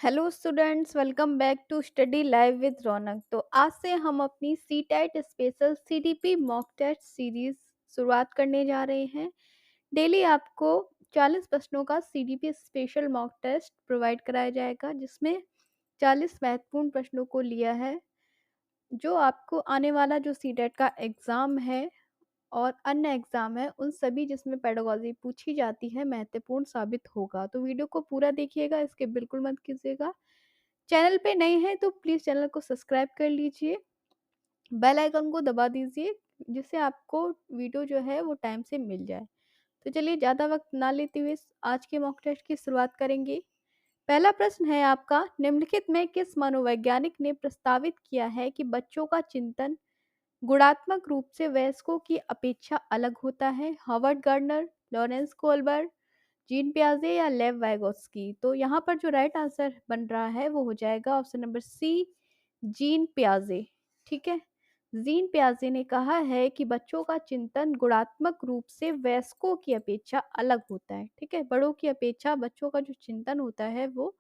Hello students, welcome back to study live with Raunak. तो आज से हम अपनी CTET special CDP mock test series शुरुआत करने जा रहे हैं। डेली आपको 40 प्रश्नों का CDP special mock test provide कराया जाएगा, जिसमें 40 महत्वपूर्ण प्रश्नों को लिया है, जो आपको आने वाला जो सी टेट का एग्ज़ाम है और अन्य एग्ज़ाम है, उन सभी जिसमें पेडागोजी पूछी जाती है, महत्वपूर्ण साबित होगा। तो वीडियो को पूरा देखिएगा, स्किप बिल्कुल मत कीजिएगा। चैनल पे नए हैं तो प्लीज़ चैनल को सब्सक्राइब कर लीजिए, बेल आइकन को दबा दीजिए, जिससे आपको वीडियो जो है वो टाइम से मिल जाए। तो चलिए ज़्यादा वक्त ना लेते हुए आज के मॉक टेस्ट की शुरुआत करेंगे। पहला प्रश्न है आपका, निम्नलिखित में किस मनोवैज्ञानिक ने प्रस्तावित किया है कि बच्चों का चिंतन गुणात्मक रूप से वयस्कों की अपेक्षा अलग होता है? Howard Gardner, Lawrence Kohlberg, Jean पियाजे या लेव वाइगोत्स्की? तो यहाँ पर जो राइट आंसर बन रहा है वो हो जाएगा ऑप्शन नंबर सी, जीन पियाजे। ठीक है, जीन पियाजे ने कहा है कि बच्चों का चिंतन गुणात्मक रूप से वयस्कों की अपेक्षा अलग होता है। ठीक है, बड़ों की अपेक्षा बच्चों का जो चिंतन होता है वो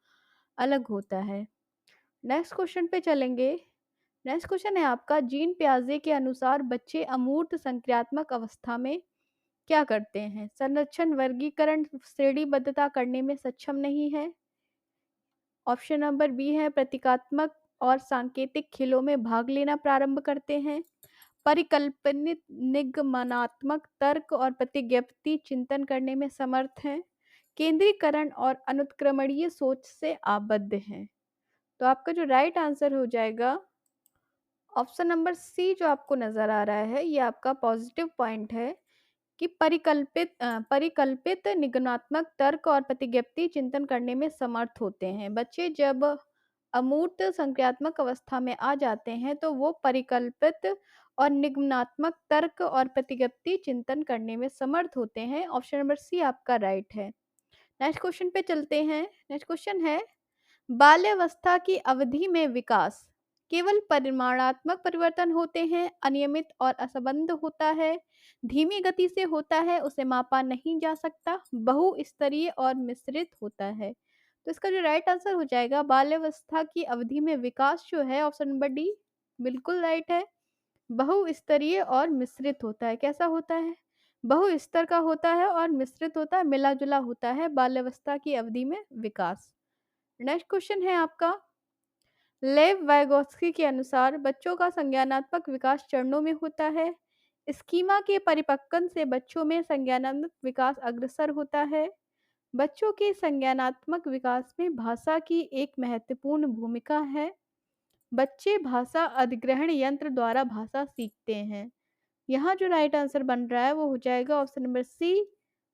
अलग होता है। नेक्स्ट क्वेश्चन पे चलेंगे। नेक्स्ट क्वेश्चन है आपका, जीन पियाजे के अनुसार बच्चे अमूर्त संक्रियात्मक अवस्था में क्या करते हैं? संरक्षण, वर्गीकरण, श्रेणीबद्धता करने में सक्षम नहीं है। ऑप्शन नंबर बी है प्रतीकात्मक और सांकेतिक खेलों में भाग लेना प्रारंभ करते हैं। परिकल्पनित निगमनात्मक तर्क और प्रतिज्ञप्ति चिंतन करने में समर्थ हैं। केंद्रीकरण और अनुत्क्रमणीय सोच से आबद्ध हैं। तो आपका जो राइट आंसर हो जाएगा ऑप्शन नंबर सी, जो आपको नजर आ रहा है, ये आपका पॉजिटिव पॉइंट है कि परिकल्पित निगमनात्मक तर्क और प्रतिज्ञप्ति चिंतन करने में समर्थ होते हैं। बच्चे जब अमूर्त संक्रियात्मक अवस्था में आ जाते हैं तो वो परिकल्पित और निगमनात्मक तर्क और प्रतिज्ञप्ति चिंतन करने में समर्थ होते हैं। ऑप्शन नंबर सी आपका राइट है। नेक्स्ट क्वेश्चन पे चलते हैं। नेक्स्ट क्वेश्चन है, बाल्यावस्था की अवधि में विकास केवल परिमाणात्मक परिवर्तन होते हैं, अनियमित और असंबद्ध होता है, धीमी गति से होता है, उसे मापा नहीं जा सकता, बहुस्तरीय और मिश्रित होता है? तो इसका जो राइट आंसर हो जाएगा, बाल्यावस्था की अवधि में विकास जो है ऑप्शन नंबर डी बिल्कुल राइट है। बहुस्तरीय और मिश्रित होता है। कैसा होता है? बहुस्तर का होता है और मिश्रित होता है, मिला जुला होता है बाल्यावस्था की अवधि में विकास। नेक्स्ट क्वेश्चन है आपका, लेव वाइगोत्स्की के अनुसार बच्चों का संज्ञानात्मक विकास चरणों में होता है। स्कीमा के परिपक्वन से बच्चों में संज्ञानात्मक विकास अग्रसर होता है। बच्चों के संज्ञानात्मक विकास में भाषा की एक महत्वपूर्ण भूमिका है। बच्चे भाषा अधिग्रहण यंत्र द्वारा भाषा सीखते हैं। यहाँ जो राइट आंसर बन रहा है वो हो जाएगा ऑप्शन नंबर सी,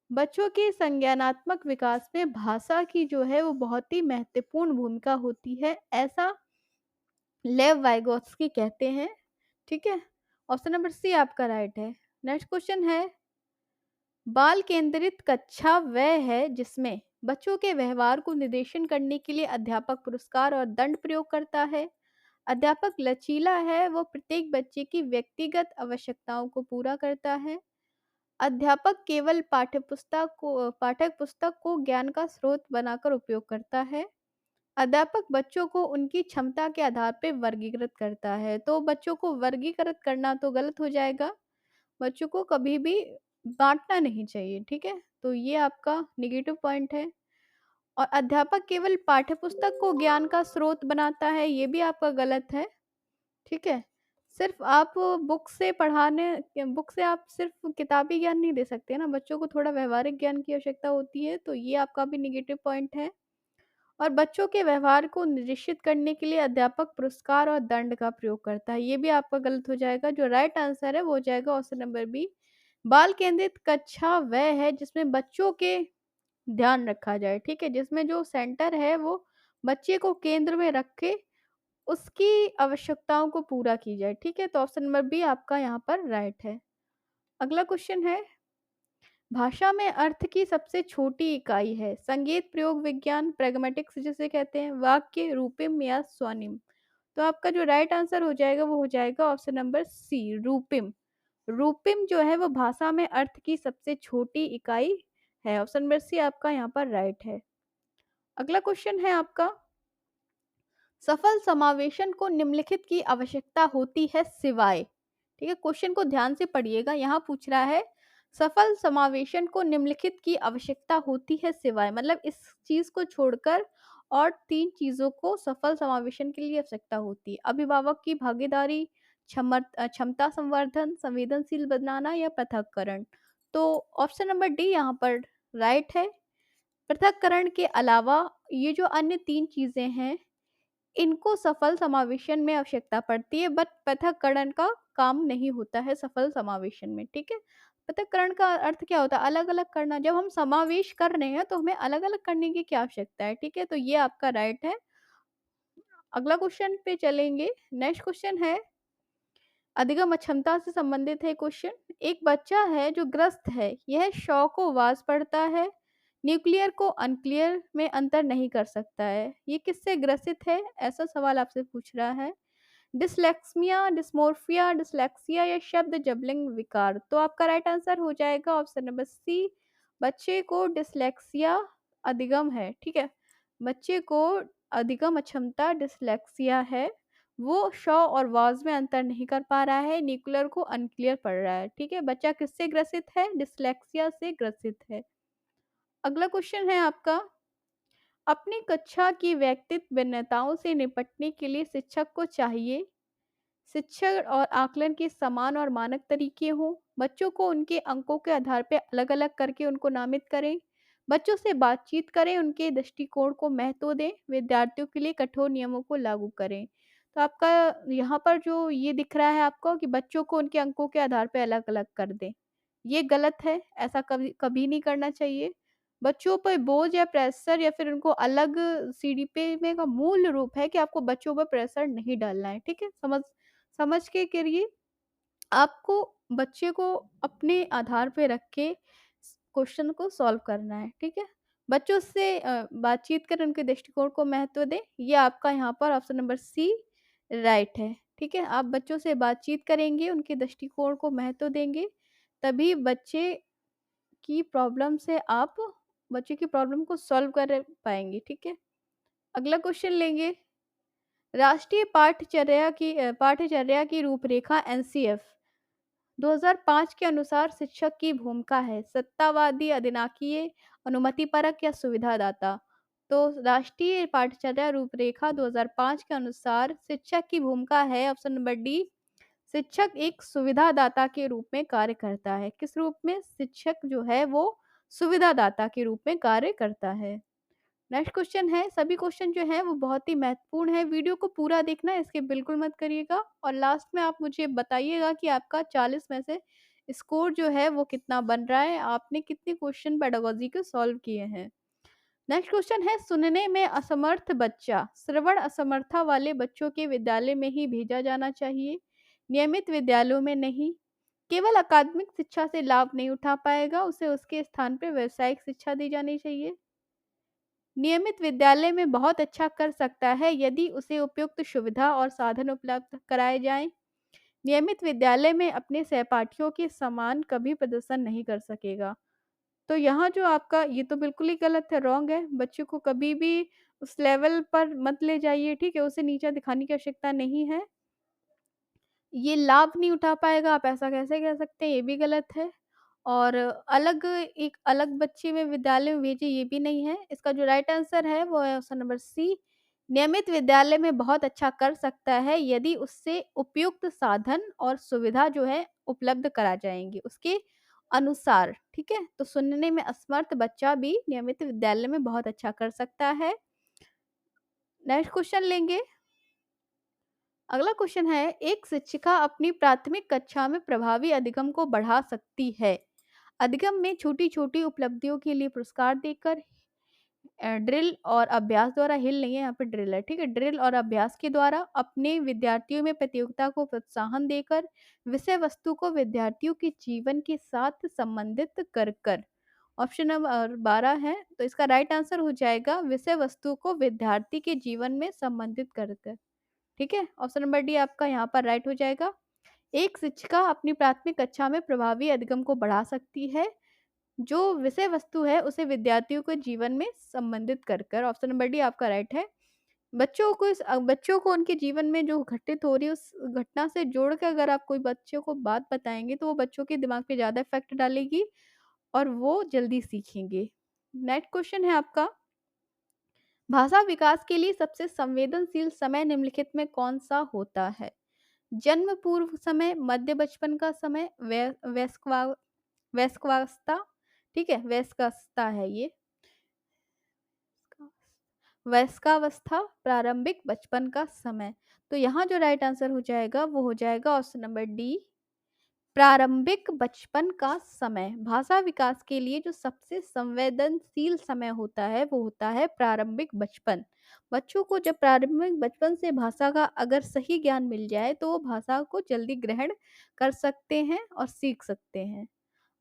बच्चों के संज्ञानात्मक विकास में भाषा की जो है वो बहुत ही महत्वपूर्ण भूमिका होती है, ऐसा लेव वाइगोत्स्की कहते हैं। ठीक है, ऑप्शन नंबर सी आपका राइट है। नेक्स्ट क्वेश्चन है, बाल केंद्रित कक्षा वह है जिसमें बच्चों के व्यवहार को निर्देशन करने के लिए अध्यापक पुरस्कार और दंड प्रयोग करता है। अध्यापक लचीला है, वो प्रत्येक बच्चे की व्यक्तिगत आवश्यकताओं को पूरा करता है। अध्यापक केवल पाठक पुस्तक को ज्ञान का स्रोत बनाकर उपयोग करता है। अध्यापक बच्चों को उनकी क्षमता के आधार पर वर्गीकृत करता है। तो बच्चों को वर्गीकृत करना तो गलत हो जाएगा, बच्चों को कभी भी बांटना नहीं चाहिए। ठीक है, तो ये आपका निगेटिव पॉइंट है। और अध्यापक केवल पाठ्यपुस्तक को ज्ञान का स्रोत बनाता है, ये भी आपका गलत है। ठीक है, सिर्फ आप बुक से आप सिर्फ किताबी ज्ञान नहीं दे सकते ना, बच्चों को थोड़ा व्यवहारिक ज्ञान की आवश्यकता होती है, तो ये आपका भी निगेटिव पॉइंट है। और बच्चों के व्यवहार को निरीक्षित करने के लिए अध्यापक पुरस्कार और दंड का प्रयोग करता है, ये भी आपका गलत हो जाएगा। जो राइट आंसर है वो हो जाएगा ऑप्शन नंबर बी, बाल केंद्रित कक्षा वह है जिसमें बच्चों के ध्यान रखा जाए। ठीक है, जिसमें जो सेंटर है वो बच्चे को केंद्र में रख के उसकी आवश्यकताओं को पूरा की जाए। ठीक है, तो ऑप्शन नंबर बी आपका यहाँ पर राइट है। अगला क्वेश्चन है, भाषा में अर्थ की सबसे छोटी इकाई है? संगीत, प्रयोग विज्ञान, प्रैग्मेटिक्स जिसे कहते हैं, वाक्य, रूपिम या स्वनिम? तो आपका जो राइट आंसर हो जाएगा वो हो जाएगा ऑप्शन नंबर सी, रूपिम। रूपिम जो है वो भाषा में अर्थ की सबसे छोटी इकाई है। ऑप्शन नंबर सी आपका यहाँ पर राइट है। अगला क्वेश्चन है आपका, सफल समावेशन को निम्नलिखित की आवश्यकता होती है सिवाय। ठीक है, क्वेश्चन को ध्यान से पढ़िएगा, यहाँ पूछ रहा है सफल समावेशन को निम्नलिखित की आवश्यकता होती है सिवाय, मतलब इस चीज को छोड़कर और 3 चीजों को सफल समावेशन के लिए आवश्यकता होती है। अभिभावक की भागीदारी, क्षमता संवर्धन, संवेदनशील बनाना या पृथक्करण। तो ऑप्शन नंबर डी यहाँ पर राइट है। पृथक्करण के अलावा ये जो अन्य 3 चीजें हैं, इनको सफल समावेशन में आवश्यकता पड़ती है, बट पृथक्करण का काम नहीं होता है सफल समावेशन में। ठीक है, पृथक्करण का अर्थ क्या होता है? अलग अलग करना। जब हम समावेश कर रहे हैं तो हमें अलग अलग करने की क्या आवश्यकता है? ठीक है, तो ये आपका राइट है। अगला क्वेश्चन पे चलेंगे। नेक्स्ट क्वेश्चन है, अधिगम अक्षमता से संबंधित है क्वेश्चन। एक बच्चा है जो ग्रस्त है, यह 100 को वास पढ़ता है, न्यूक्लियर को अनक्लियर में अंतर नहीं कर सकता है, ये किससे ग्रसित है? ऐसा सवाल आपसे पूछ रहा है। डिसलेक्सिया, डिस्मोर्फिया, डिसलेक्सिया या शब्द जबलिंग विकार। तो आपका राइट आंसर हो जाएगा ऑप्शन नंबर सी, बच्चे को डिसलेक्सिया अधिगम है। ठीक है, बच्चे को अधिगम अक्षमता डिसलेक्सिया है, वो शॉ और वाज में अंतर नहीं कर पा रहा है, न्यूक्लियर को अनक्लियर पढ़ रहा है। ठीक है, बच्चा किससे ग्रसित है? डिसलेक्सिया से ग्रसित है। अगला क्वेश्चन है आपका, अपनी कक्षा की व्यक्तित्व भिन्नताओं से निपटने के लिए शिक्षक को चाहिए शिक्षण और आकलन के समान और मानक तरीके हों, बच्चों को उनके अंकों के आधार पर अलग अलग करके उनको नामित करें, बच्चों से बातचीत करें, उनके दृष्टिकोण को महत्व दें, विद्यार्थियों के लिए कठोर नियमों को लागू करें। तो आपका यहाँ पर जो ये दिख रहा है आपको कि बच्चों को उनके अंकों के आधार पर अलग अलग कर दें, ये गलत है। ऐसा कभी कभी नहीं करना चाहिए। बच्चों पर बोझ या प्रेशर या फिर उनको अलग सीढ़ी पे में का मूल रूप है कि आपको बच्चों पर प्रेशर नहीं डालना है। ठीक है, समझ समझ के करिए। आपको बच्चे को अपने आधार पे रख के क्वेश्चन को सॉल्व करना है। ठीक है, बच्चों से बातचीत कर उनके दृष्टिकोण को महत्व दें, ये आपका यहाँ पर ऑप्शन नंबर सी राइट है। ठीक है, आप बच्चों से बातचीत करेंगे, उनके दृष्टिकोण को महत्व देंगे, तभी बच्चे की प्रॉब्लम को सॉल्व कर पाएंगे। ठीक है, अगला क्वेश्चन लेंगे। राष्ट्रीय पाठ्यचर्या की रूपरेखा एनसीएफ 2005 के अनुसार शिक्षक की भूमिका है सत्तावादी, अधिनायकीय, अनुमतिपरक या सुविधादाता। तो राष्ट्रीय पाठ्यचर्या रूपरेखा 2005 के अनुसार शिक्षक की भूमिका है ऑप्शन नंबर डी, शिक्षक एक सुविधादाता के रूप में कार्य करता है। किस रूप में? शिक्षक जो है वो सुविधादाता के रूप में कार्य करता है। नेक्स्ट क्वेश्चन है, सभी क्वेश्चन जो हैं वो बहुत ही महत्वपूर्ण है, वीडियो को पूरा देखना है, इसके बिल्कुल मत करिएगा, और लास्ट में आप मुझे बताइएगा कि आपका 40 में से स्कोर जो है वो कितना बन रहा है, आपने कितने क्वेश्चन पेडागोजी के सॉल्व किए हैं। नेक्स्ट क्वेश्चन है, सुनने में असमर्थ बच्चा श्रवण असमर्था वाले बच्चों के विद्यालय में ही भेजा जाना चाहिए, नियमित विद्यालयों में नहीं, केवल अकादमिक शिक्षा से लाभ नहीं उठा पाएगा, उसे उसके स्थान पर व्यावसायिक शिक्षा दी जानी चाहिए, नियमित विद्यालय में बहुत अच्छा कर सकता है यदि उसे उपयुक्त सुविधा और साधन उपलब्ध कराए जाएं, नियमित विद्यालय में अपने सहपाठियों के समान कभी प्रदर्शन नहीं कर सकेगा। तो यहाँ जो आपका ये तो बिल्कुल ही गलत है, रॉन्ग है। बच्चे को कभी भी उस लेवल पर मत ले जाइए। ठीक है, उसे नीचा दिखाने की आवश्यकता नहीं है। ये लाभ नहीं उठा पाएगा, आप ऐसा कैसे कह सकते हैं? ये भी गलत है। और एक अलग बच्चे में विद्यालय में भेजिए, ये भी नहीं है। इसका जो राइट आंसर है वो है ऑप्शन नंबर सी, नियमित विद्यालय में बहुत अच्छा कर सकता है यदि उससे उपयुक्त साधन और सुविधा जो है उपलब्ध करा जाएंगे उसके अनुसार। ठीक है, तो सुनने में असमर्थ बच्चा भी नियमित विद्यालय में बहुत अच्छा कर सकता है। नेक्स्ट क्वेश्चन लेंगे। अगला क्वेश्चन है, एक शिक्षिका अपनी प्राथमिक कक्षा में प्रभावी अधिगम को बढ़ा सकती है। अधिगम में छोटी छोटी उपलब्धियों के लिए पुरस्कार देकर, ड्रिल और अभ्यास द्वारा, हिल नहीं है यहाँ पे, ड्रिल है। ठीक है, ड्रिल और अभ्यास के द्वारा, अपने विद्यार्थियों में प्रतियोगिता को प्रोत्साहन देकर, विषय वस्तु को विद्यार्थियों के जीवन के साथ संबंधित कर कर। ऑप्शन नंबर 12 है, तो इसका राइट आंसर हो जाएगा विषय वस्तु को विद्यार्थी के जीवन में संबंधित कर कर। ठीक है, ऑप्शन नंबर डी आपका यहाँ पर राइट हो जाएगा। एक शिक्षिका अपनी प्राथमिक कक्षा में प्रभावी अधिगम को बढ़ा सकती है जो विषय वस्तु है उसे विद्यार्थियों के जीवन में संबंधित कर कर। ऑप्शन नंबर डी आपका राइट है। बच्चों को उनके जीवन में जो घटित हो रही है उस घटना से जोड़ के अगर आप कोई बच्चों को बात बताएँगे तो वो बच्चों के दिमाग पे ज़्यादा इफ़ेक्ट डालेगी और वो जल्दी सीखेंगे। नेक्स्ट क्वेश्चन है आपका, भाषा विकास के लिए सबसे संवेदनशील समय निम्नलिखित में कौन-सा होता है? जन्म पूर्व समय, मध्य बचपन का समय, वयस्कावस्था, ठीक है? वयस्कावस्था है ये। वयस्कावस्था, प्रारंभिक बचपन का समय। तो यहाँ जो राइट आंसर हो जाएगा वो हो जाएगा ऑप्शन नंबर डी, प्रारंभिक बचपन का समय। भाषा विकास के लिए जो सबसे संवेदनशील समय होता है वो होता है प्रारंभिक बचपन। बच्चों को जब प्रारंभिक बचपन से भाषा का अगर सही ज्ञान मिल जाए तो वो भाषा को जल्दी ग्रहण कर सकते हैं और सीख सकते हैं।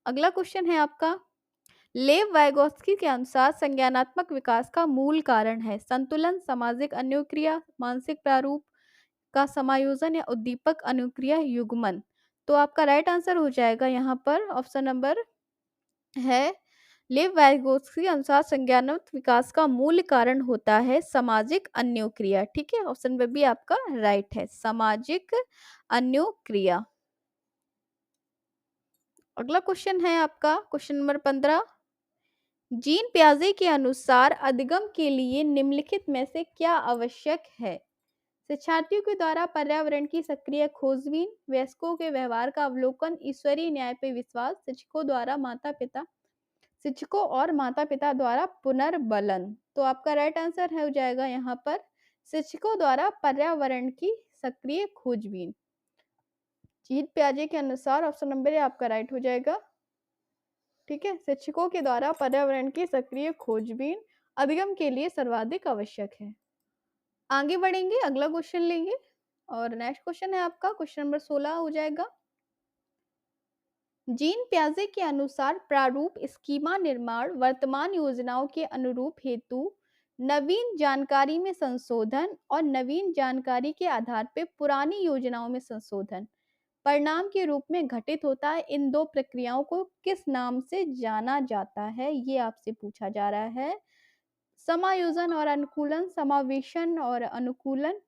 अगला क्वेश्चन है आपका, लेव वाइगोत्स्की के अनुसार संज्ञानात्मक विकास का मूल कारण है संतुलन, सामाजिक अनुक्रिया, मानसिक प्रारूप का समायोजन या उद्दीपक अनुक्रिया युग्मन। तो आपका राइट आंसर हो जाएगा यहाँ पर ऑप्शन नंबर है, लेव वाइगोत्स्की के अनुसार संज्ञानात्मक विकास का मूल कारण होता है सामाजिक अन्योक्रिया। ठीक है, ऑप्शन नंबर बी आपका राइट है, सामाजिक अन्योक्रिया। अगला क्वेश्चन है आपका क्वेश्चन नंबर 15, जीन पियाजे के अनुसार अधिगम के लिए निम्नलिखित में से क्या आवश्यक है? शिक्षार्थियों के द्वारा पर्यावरण की सक्रिय खोजबीन, वयस्कों के व्यवहार का अवलोकन, ईश्वरीय न्याय पे विश्वास, शिक्षकों और माता पिता द्वारा पुनर्बलन। तो आपका राइट आंसर है हो जाएगा यहाँ पर शिक्षकों द्वारा पर्यावरण की सक्रिय खोजबीन। जीन पियाजे के अनुसार ऑप्शन नंबर ए आपका राइट हो जाएगा। ठीक है, शिक्षकों के द्वारा पर्यावरण की सक्रिय खोजबीन अधिगम के लिए सर्वाधिक आवश्यक है। आगे बढ़ेंगे, अगला क्वेश्चन लेंगे और नेक्स्ट क्वेश्चन है आपका क्वेश्चन नंबर 16 हो जाएगा। जीन पियाजे के अनुसार प्रारूप स्कीमा निर्माण वर्तमान योजनाओं के अनुरूप हेतु नवीन जानकारी में संशोधन और नवीन जानकारी के आधार पर पुरानी योजनाओं में संशोधन परिणाम के रूप में घटित होता है। इन दो प्रक्रियाओं को किस नाम से जाना जाता है, ये आपसे पूछा जा रहा है। समायोजन और अनुकूलन, समावेशन और अनुकूलन,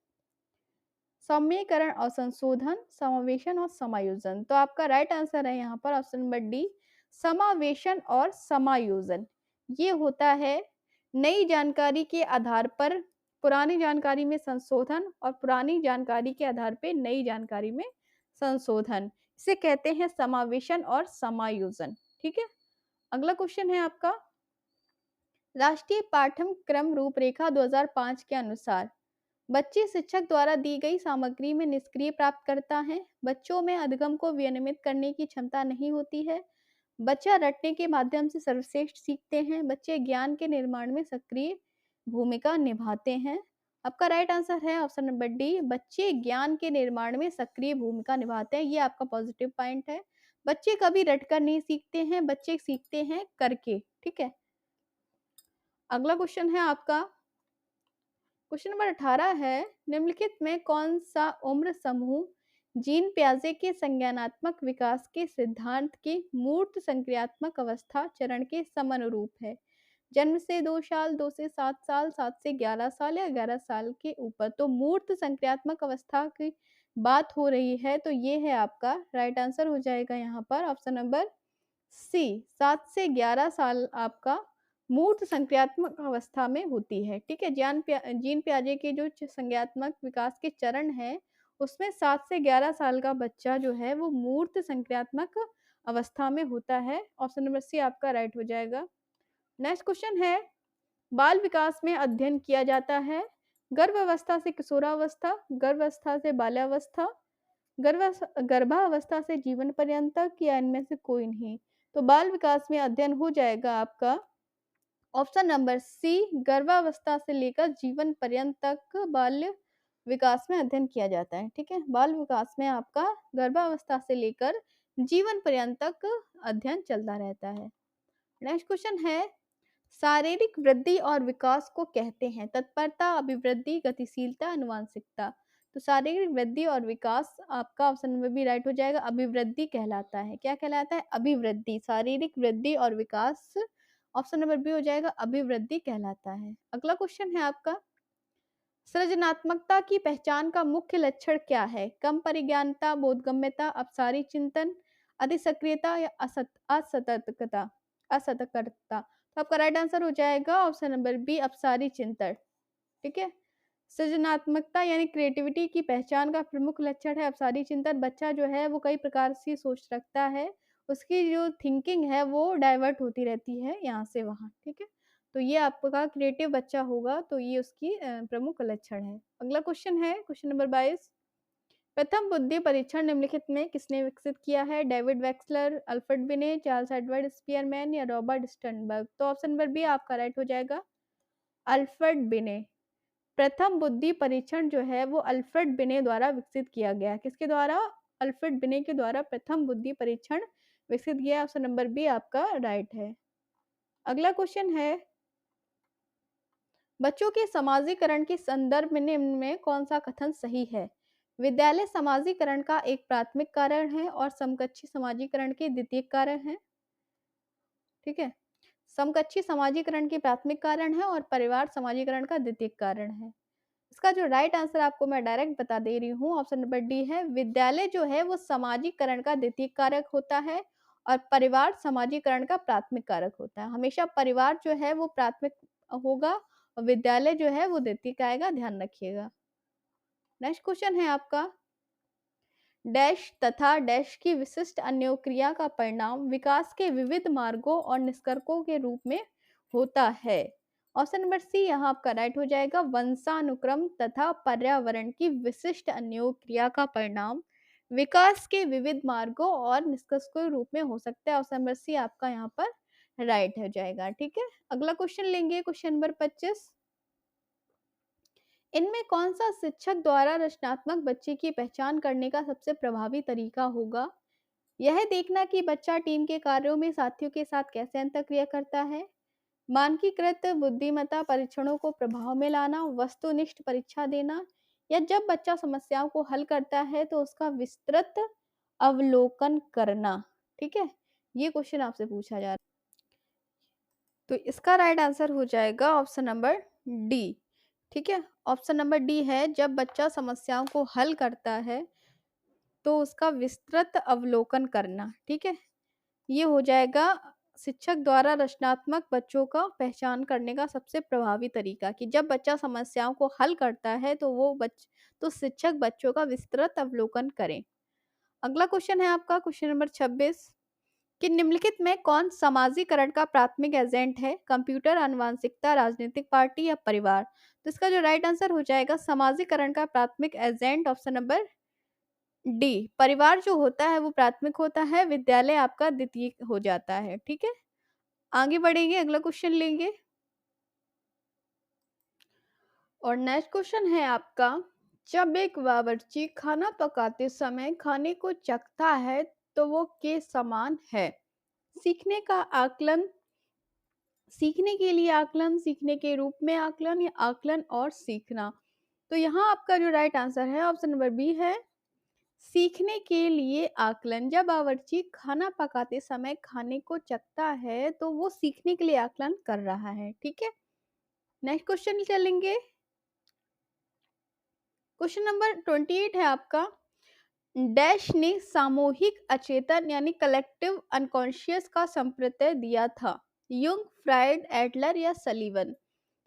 समीकरण और संशोधन, समावेशन और समायोजन। तो आपका राइट आंसर है यहाँ पर ऑप्शन नंबर डी, समावेशन और समायोजन। ये होता है नई जानकारी के आधार पर पुरानी जानकारी में संशोधन और पुरानी जानकारी के आधार पर नई जानकारी में संशोधन, इसे कहते हैं समावेशन और समायोजन। ठीक है, अगला क्वेश्चन है आपका, राष्ट्रीय पाठ्यक्रम रूपरेखा 2005 के अनुसार बच्चे शिक्षक द्वारा दी गई सामग्री में निष्क्रिय प्राप्त करता है, बच्चों में अधिगम को विनियमित करने की क्षमता नहीं होती है, बच्चा रटने के माध्यम से सर्वश्रेष्ठ सीखते हैं, बच्चे ज्ञान के निर्माण में सक्रिय भूमिका निभाते हैं। आपका राइट आंसर है ऑप्शन नंबर डी, बच्चे ज्ञान के निर्माण में सक्रिय भूमिका निभाते हैं। ये आपका पॉजिटिव पॉइंट है। बच्चे कभी रटकर नहीं सीखते हैं, बच्चे सीखते हैं करके। ठीक है, अगला क्वेश्चन है आपका क्वेश्चन नंबर 18 है, निम्नलिखित में कौन सा उम्र समूह जीन पियाजे के संज्ञानात्मक विकास के सिद्धांत के मूर्त संक्रियात्मक अवस्था चरण के समानुरूप है? जन्म से 2 साल, 2 से 7 साल, 7 से 11 साल या 11 साल के ऊपर। तो मूर्त संक्रियात्मक अवस्था की बात हो रही है, तो ये है आपका राइट आंसर हो जाएगा यहाँ पर ऑप्शन नंबर सी, 7 से 11 साल आपका मूर्त संक्रियात्मक अवस्था में होती है। ठीक है, जीन पियाजे के जो संज्ञात्मक विकास के चरण है उसमें 7 से 11 साल का बच्चा जो है वो मूर्त संक्रियात्मक अवस्था में होता है। ऑप्शन नंबर सी आपका राइट हो जाएगा। नेक्स्ट क्वेश्चन है, बाल विकास में अध्ययन किया जाता है गर्भावस्था से किशोरावस्था, गर्भावस्था से बाल्यावस्था, गर्भावस्था से जीवन पर्यंत या इनमें से कोई नहीं। तो बाल विकास में अध्ययन हो जाएगा आपका ऑप्शन नंबर सी, गर्भावस्था से लेकर जीवन पर्यंत तक बाल्य विकास में अध्ययन किया जाता है। ठीक है, बाल विकास में आपका गर्भावस्था से लेकर जीवन पर्यंत तक अध्ययन चलता रहता है। नेक्स्ट क्वेश्चन है, शारीरिक वृद्धि और विकास को कहते हैं तत्परता, अभिवृद्धि, गतिशीलता, अनुवांशिकता। तो शारीरिक वृद्धि और विकास आपका ऑप्शन नंबर बी राइट हो जाएगा, अभिवृद्धि कहलाता है। क्या कहलाता है? अभिवृद्धि। शारीरिक वृद्धि और विकास ऑप्शन नंबर बी हो जाएगा, अभिवृद्धि कहलाता है। अगला क्वेश्चन है आपका, सृजनात्मकता की पहचान का मुख्य लक्षण क्या है? कम परिज्ञानता, बोधगम्यता, अपसारी चिंतन, अधिसक्रियता या असतर्कता असतर्कता। तो आपका राइट आंसर हो जाएगा ऑप्शन नंबर बी, अपसारी चिंतन। ठीक है। सृजनात्मकता यानी क्रिएटिविटी की पहचान का प्रमुख लक्षण है अपसारी चिंतन। बच्चा जो है वो कई प्रकार से सोच रखता है, उसकी जो थिंकिंग है वो डाइवर्ट होती रहती है यहाँ से वहाँ। ठीक है। तो ये आपका क्रिएटिव बच्चा होगा, तो ये उसकी प्रमुख लक्षण है। अगला क्वेश्चन है क्वेश्चन नंबर 22। प्रथम बुद्धि परीक्षण निम्नलिखित में किसने विकसित किया है? डेविड वेक्सलर, अल्फ्रेड बिने, चार्ल्स एडवर्ड स्पीयरमैन या रॉबर्ट स्टर्नबर्ग। तो ऑप्शन नंबर बी आपका राइट हो जाएगा, अल्फ्रेड बिने। प्रथम बुद्धि परीक्षण जो है वो अल्फ्रेड बिने द्वारा विकसित किया गया। किसके द्वारा? अल्फ्रेड बिने के द्वारा प्रथम बुद्धि परीक्षण विकसित किया। ऑप्शन नंबर बी आपका राइट है। अगला क्वेश्चन है, बच्चों के समाजीकरण के संदर्भ में निम्न में कौन सा कथन सही है? विद्यालय समाजीकरण का एक प्राथमिक कारण है और समकक्षी समाजीकरण के द्वितीयक कारण है। ठीक है। समकक्षी समाजीकरण के प्राथमिक कारण है और परिवार समाजीकरण का द्वितीयक कारण है। इसका जो राइट आंसर आपको मैं डायरेक्ट बता दे रही हूँ, ऑप्शन नंबर डी है। विद्यालय जो है वो सामाजिकरण का द्वितीयक कारक होता है और परिवार समाजीकरण का प्राथमिक कारक होता है। हमेशा परिवार जो है वो प्राथमिक होगा और विद्यालय जो है वो द्वितीयक आएगा, ध्यान रखिएगा। नेक्स्ट क्वेश्चन है आपका, डैश तथा डैश की विशिष्ट अन्योक्रिया का परिणाम विकास के विविध मार्गों और निष्कर्षों के रूप में होता है। ऑप्शन नंबर सी यहाँ आपका राइट हो जाएगा, वंशानुक्रम तथा पर्यावरण की विशिष्ट अन्योक्रिया का परिणाम विकास के विविध मार्गों और निष्कर्षों के रूप में हो सकता है। ऑप्शन नंबर सी आपका यहाँ पर राइट हो जाएगा। ठीक है। अगला क्वेश्चन लेंगे क्वेश्चन नंबर 25। इनमें कौन सा शिक्षक द्वारा रचनात्मक बच्चे की पहचान करने का सबसे प्रभावी तरीका होगा? यह देखना कि बच्चा टीम के कार्यों में साथियों के साथ कैसे अंतःक्रिया करता है, मानकीकृत बुद्धिमत्ता परीक्षणों को प्रभाव में लाना, वस्तुनिष्ठ परीक्षा देना, या जब बच्चा समस्याओं को हल करता है तो उसका विस्तृत अवलोकन करना। ठीक है। ये क्वेश्चन आपसे पूछा जा रहा है, तो इसका राइट आंसर हो जाएगा ऑप्शन नंबर डी। ठीक है। ऑप्शन नंबर डी है, जब बच्चा समस्याओं को हल करता है तो उसका विस्तृत अवलोकन करना। ठीक है। ये हो जाएगा शिक्षक द्वारा रचनात्मक बच्चों का पहचान करने का सबसे प्रभावी तरीका, कि जब बच्चा समस्याओं को हल करता है तो शिक्षक बच्चों का विस्तृत अवलोकन करें। अगला क्वेश्चन है आपका क्वेश्चन नंबर 26, कि निम्नलिखित में कौन समाजीकरण का प्राथमिक एजेंट है? कंप्यूटर, आनुवंशिकता, राजनीतिक पार्टी या परिवार। तो इसका जो राइट आंसर हो जाएगा, समाजीकरण का प्राथमिक एजेंट ऑप्शन नंबर डी, परिवार जो होता है वो प्राथमिक होता है, विद्यालय आपका द्वितीयक हो जाता है। ठीक है। आगे बढ़ेंगे, अगला क्वेश्चन लेंगे और नेक्स्ट क्वेश्चन है आपका, जब एक बावर्ची खाना पकाते समय खाने को चखता है तो वो के समान है? सीखने का आकलन, सीखने के लिए आकलन, सीखने के रूप में आकलन या आकलन और सीखना। तो यहाँ आपका जो राइट आंसर है ऑप्शन नंबर बी है, सीखने के लिए आकलन। जब बावर्ची खाना पकाते समय खाने को चखता है तो वो सीखने के लिए आकलन कर रहा है। ठीक है। नेक्स्ट क्वेश्चन चलेंगे, क्वेश्चन नंबर 28 है आपका, डैश ने सामूहिक अचेतन यानी कलेक्टिव अनकॉन्शियस का संप्रत्यय दिया था? युंग, फ्राइड, एडलर या सलीवन।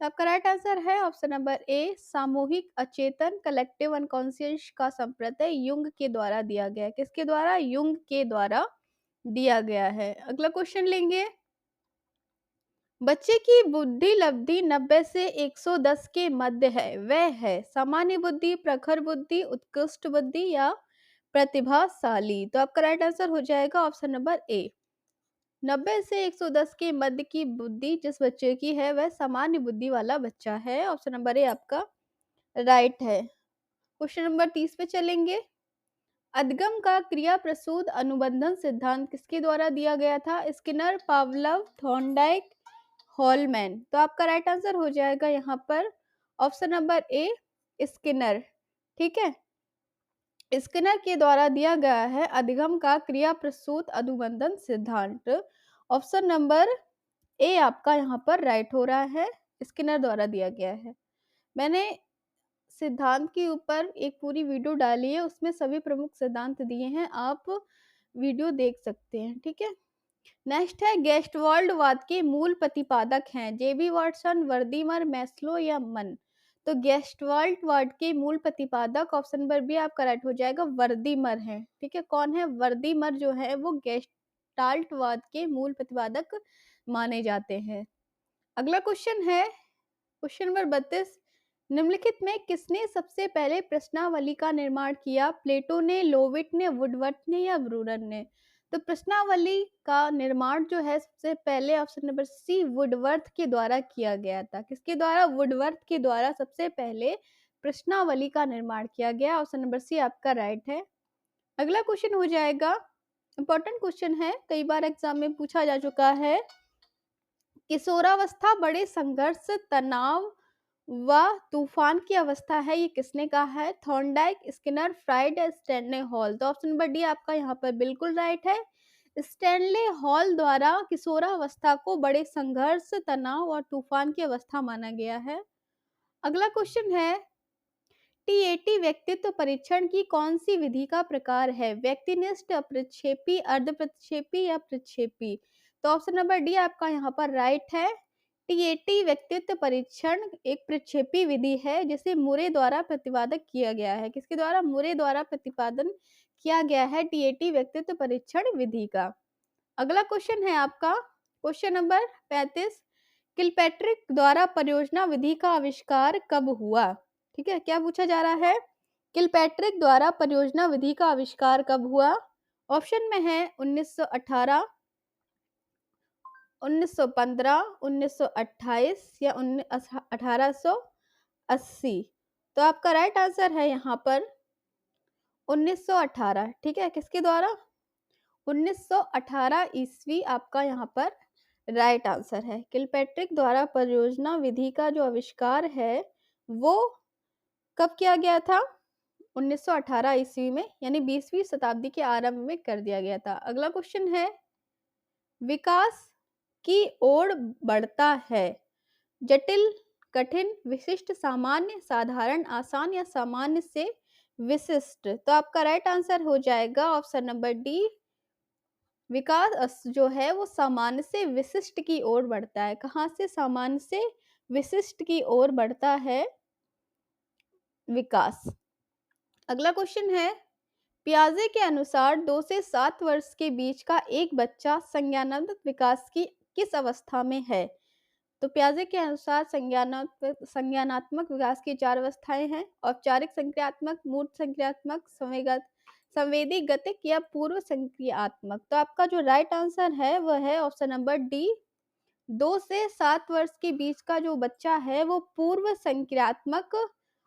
तो आपका राइट आंसर है ऑप्शन नंबर ए, सामूहिक अचेतन कलेक्टिव अनकॉन्शियस का संप्रत्यय युंग के द्वारा दिया गया है। किसके द्वारा? युंग के द्वारा दिया गया है। अगला क्वेश्चन लेंगे, बच्चे की बुद्धि लब्धि 90 से 110 के मध्य है, वह है सामान्य बुद्धि, प्रखर बुद्धि, उत्कृष्ट बुद्धि या प्रतिभाशाली। तो आपका राइट आंसर हो जाएगा ऑप्शन नंबर ए, 90 से 110 के मध्य की बुद्धि जिस बच्चे की है वह सामान्य बुद्धि वाला बच्चा है। ऑप्शन नंबर ए आपका राइट है। क्वेश्चन नंबर 30 पे चलेंगे, अधिगम का क्रिया प्रसूत अनुबंधन सिद्धांत किसके द्वारा दिया गया था? Skinner, Pavlov, Thorndike, Holman. तो आपका राइट आंसर हो जाएगा यहाँ पर ऑप्शन नंबर ए, स्किनर। ठीक है। स्किनर के द्वारा दिया गया है अधिगम का क्रिया प्रसूत अनुबंधन सिद्धांत। ऑप्शन नंबर ए आपका यहाँ पर राइट हो रहा है, स्किनर द्वारा दिया गया है। मैंने सिद्धांत के ऊपर एक पूरी वीडियो डाली है, उसमें सभी प्रमुख सिद्धांत दिए हैं, आप वीडियो देख सकते हैं, ठीक है। नेक्स्ट है गेस्टवाल्डवाद के मूल प्रतिपादक हैं जेबी वाटसन, वर्दीमर, मैस्लो या मन। तो गेस्टवाल्डवाद के मूल प्रतिपादक ऑप्शन नंबर बी आपका राइट हो जाएगा, वर्दीमर है, ठीक है। कौन है? वर्दीमर जो है वो गेस्टाल्टवाद के मूल प्रतिपादक माने जाते हैं। अगला क्वेश्चन है क्वेश्चन नंबर 32, निम्नलिखित में किसने सबसे पहले प्रश्नावली का निर्माण किया? प्लेटो ने, लोविट ने, वुडवर्थ ने या ब्रूनर ने। तो प्रश्नावली का निर्माण जो है सबसे पहले ऑप्शन नंबर सी वुडवर्थ के द्वारा किया गया था। किसके द्वारा? वुडवर्थ के द्वारा सबसे पहले प्रश्नावली का निर्माण किया गया। ऑप्शन नंबर सी आपका राइट है। अगला क्वेश्चन हो जाएगा, इंपॉर्टेंट क्वेश्चन है, कई बार एग्जाम में पूछा जा चुका है। किशोरावस्था बड़े संघर्ष, तनाव व तूफान की अवस्था है, ये किसने कहा है? थॉर्नडाइक, स्किनर, फ्राइड या स्टैनले हॉल। तो ऑप्शन नंबर डी आपका यहाँ पर बिल्कुल राइट है। स्टैनले हॉल द्वारा किशोरावस्था को बड़े संघर्ष, तनाव और तूफान की अवस्था माना गया है। अगला क्वेश्चन है, टीएटी व्यक्तित्व परीक्षण की कौन सी विधि का प्रकार है? व्यक्तिनिष्ठ, अप्रक्षेपी, अर्ध प्रक्षेपी या प्रक्षेपी। तो ऑप्शन नंबर डी आपका यहाँ पर राइट है। टीएटी व्यक्तित्व परीक्षण एक प्रक्षेपी विधि है जिसे मुरे द्वारा प्रतिपादक किया गया है। किसके द्वारा? मुरे द्वारा प्रतिपादन किया गया है टीएटी व्यक्तित्व परीक्षण विधि का। अगला क्वेश्चन है आपका क्वेश्चन नंबर 35, किलपैट्रिक द्वारा परियोजना विधि का आविष्कार कब हुआ? ठीक है, क्या पूछा जा रहा है? किलपैट्रिक द्वारा परियोजना विधि का आविष्कार कब हुआ? ऑप्शन में है 1918, 1915, 1928 या 1880। तो आपका राइट आंसर है यहाँ पर 1918, ठीक है। किसके द्वारा? 1918 ईस्वी आपका यहाँ पर राइट आंसर है। किलपैट्रिक द्वारा परियोजना विधि का जो आविष्कार है वो कब किया गया था? 1918 ईस्वी में, यानी 20वीं शताब्दी के आरंभ में कर दिया गया था। अगला क्वेश्चन है, विकास की ओर बढ़ता है, जटिल, कठिन, विशिष्ट, सामान्य, साधारण, आसान या सामान्य से विशिष्ट। तो आपका राइट आंसर हो जाएगा ऑप्शन नंबर डी, विकास जो है वो सामान्य से विशिष्ट की ओर बढ़ता है। कहाँ से सामान्य से विशिष्ट की ओर बढ़ता है विकास। अगला क्वेश्चन है, पियाजे के अनुसार 2 से 7 वर्ष के बीच का एक बच्चा संज्ञानात्मक विकास की किस अवस्था में है? तो पियाजे के अनुसार संज्ञानात्मक विकास की 4 अवस्थाएं हैं, औपचारिक संक्रियात्मक, मूर्त संक्रियात्मक, संवेदी गतिक या पूर्व संक्रियात्मक। तो आपका जो राइट आंसर है वह है ऑप्शन नंबर डी, 2 से 7 वर्ष के बीच का जो बच्चा है वो पूर्व संक्रियात्मक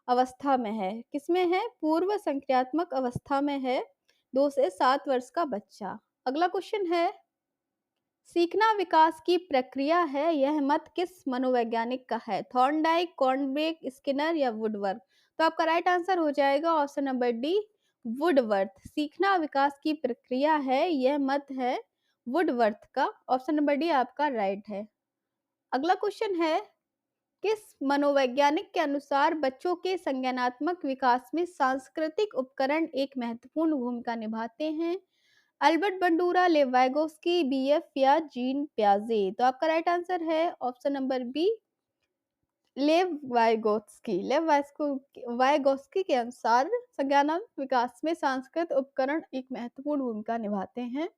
अवस्था में है। किसमें है? पूर्व संक्रियात्मक अवस्था में है 2 से 7 वर्ष का बच्चा। अगला क्वेश्चन है, सीखना विकास की प्रक्रिया है, यह मत किस मनोवैज्ञानिक का है? थॉर्नडाइक, कॉर्नबेक, स्किनर या वुडवर्थ। तो आपका राइट आंसर हो जाएगा ऑप्शन नंबर डी, वुडवर्थ। सीखना विकास की प्रक्रिया है, यह मत है वुडवर्थ का। ऑप्शन नंबर डी आपका राइट है। अगला क्वेश्चन है, किस मनोवैज्ञानिक के अनुसार बच्चों के संज्ञानात्मक विकास में सांस्कृतिक उपकरण एक महत्वपूर्ण भूमिका निभाते हैं? अल्बर्ट बंडूरा, लेव वाइगोस्की, बीएफ या जीन पियाजे। तो आपका राइट आंसर है ऑप्शन नंबर बी, लेव वाइगोस्की। वाइगोस्की के अनुसार संज्ञानात्मक विकास में सांस्कृतिक उपकरण एक महत्वपूर्ण भूमिका निभाते हैं।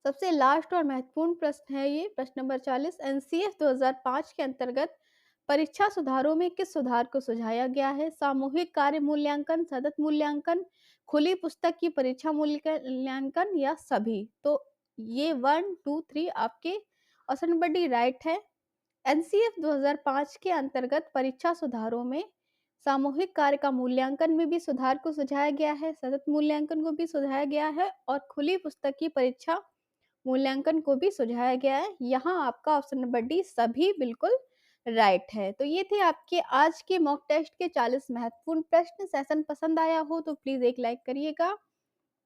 सबसे लास्ट और महत्वपूर्ण प्रश्न है ये, प्रश्न नंबर 40, एनसीएफ 2005 के अंतर्गत परीक्षा सुधारों में किस सुधार को सुझाया गया है? सामूहिक कार्य मूल्यांकन, सतत मूल्यांकन, खुली पुस्तक की परीक्षा मूल्यांकन या सभी। तो ये 1, 2, 3 आपके ऑप्शन नंबर डी राइट है। एनसीएफ 2005 के अंतर्गत परीक्षा सुधारों में सामूहिक कार्य का मूल्यांकन में भी सुधार को सुझाया गया है, सतत मूल्यांकन को भी सुझाया गया है और खुली पुस्तक की परीक्षा मूल्यांकन को भी सुझाया गया है। यहाँ आपका ऑप्शन नंबर डी सभी बिल्कुल राइट है। तो ये थे आपके आज के मॉक टेस्ट के 40 महत्वपूर्ण प्रश्न। सेशन पसंद आया हो तो प्लीज एक लाइक करिएगा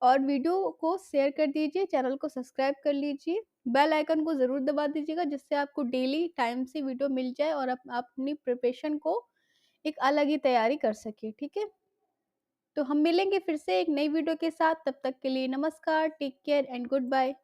और वीडियो को शेयर कर दीजिए, चैनल को सब्सक्राइब कर लीजिए, बेल आइकन को जरूर दबा दीजिएगा जिससे आपको डेली टाइम से वीडियो मिल जाए और आप अपनी प्रिपरेशन को एक अलग ही तैयारी कर सकें, ठीक है? तो हम मिलेंगे फिर से एक नई वीडियो के साथ, तब तक के लिए नमस्कार, take care and good bye.